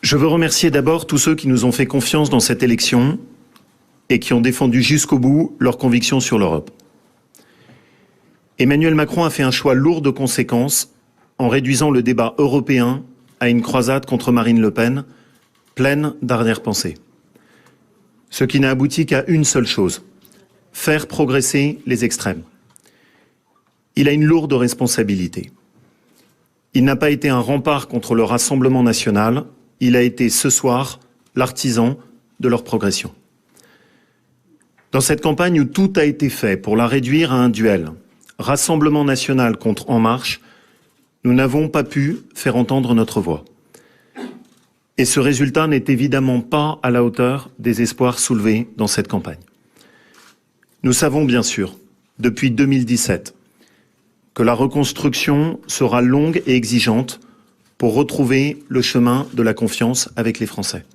Je veux remercier d'abord tous ceux qui nous ont fait confiance dans cette élection et qui ont défendu jusqu'au bout leurs convictions sur l'Europe. Emmanuel Macron a fait un choix lourd de conséquences en réduisant le débat européen à une croisade contre Marine Le Pen, pleine d'arrière-pensées. Ce qui n'a abouti qu'à une seule chose, faire progresser les extrêmes. Il a une lourde responsabilité. Il n'a pas été un rempart contre le Rassemblement national, il a été ce soir l'artisan de leur progression. Dans cette campagne où tout a été fait pour la réduire à un duel, Rassemblement national contre En Marche, nous n'avons pas pu faire entendre notre voix. Et ce résultat n'est évidemment pas à la hauteur des espoirs soulevés dans cette campagne. Nous savons bien sûr, depuis 2017, que la reconstruction sera longue et exigeante pour retrouver le chemin de la confiance avec les Français.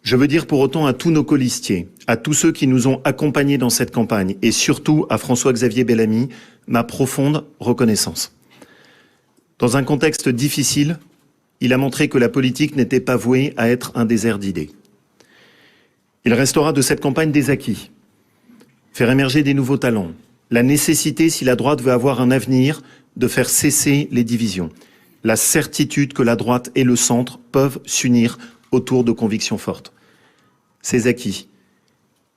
Je veux dire pour autant à tous nos colistiers, à tous ceux qui nous ont accompagnés dans cette campagne et surtout à François-Xavier Bellamy, ma profonde reconnaissance. Dans un contexte difficile, il a montré que la politique n'était pas vouée à être un désert d'idées. Il restera de cette campagne des acquis, faire émerger des nouveaux talents, la nécessité, si la droite veut avoir un avenir, de faire cesser les divisions, la certitude que la droite et le centre peuvent s'unir autour de convictions fortes. Ces acquis,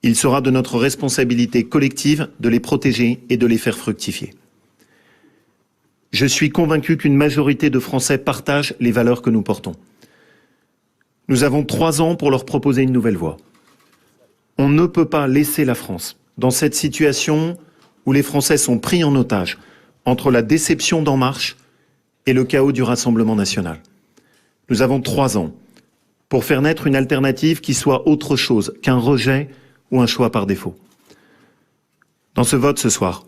il sera de notre responsabilité collective de les protéger et de les faire fructifier. Je suis convaincu qu'une majorité de Français partagent les valeurs que nous portons. Nous avons 3 ans pour leur proposer une nouvelle voie. On ne peut pas laisser la France dans cette situation où les Français sont pris en otage entre la déception d'En Marche et le chaos du Rassemblement national. Nous avons 3 ans pour faire naître une alternative qui soit autre chose qu'un rejet ou un choix par défaut. Dans ce vote ce soir,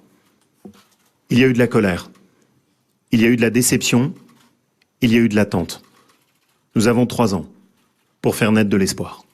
il y a eu de la colère, il y a eu de la déception, il y a eu de l'attente. Nous avons 3 ans pour faire naître de l'espoir.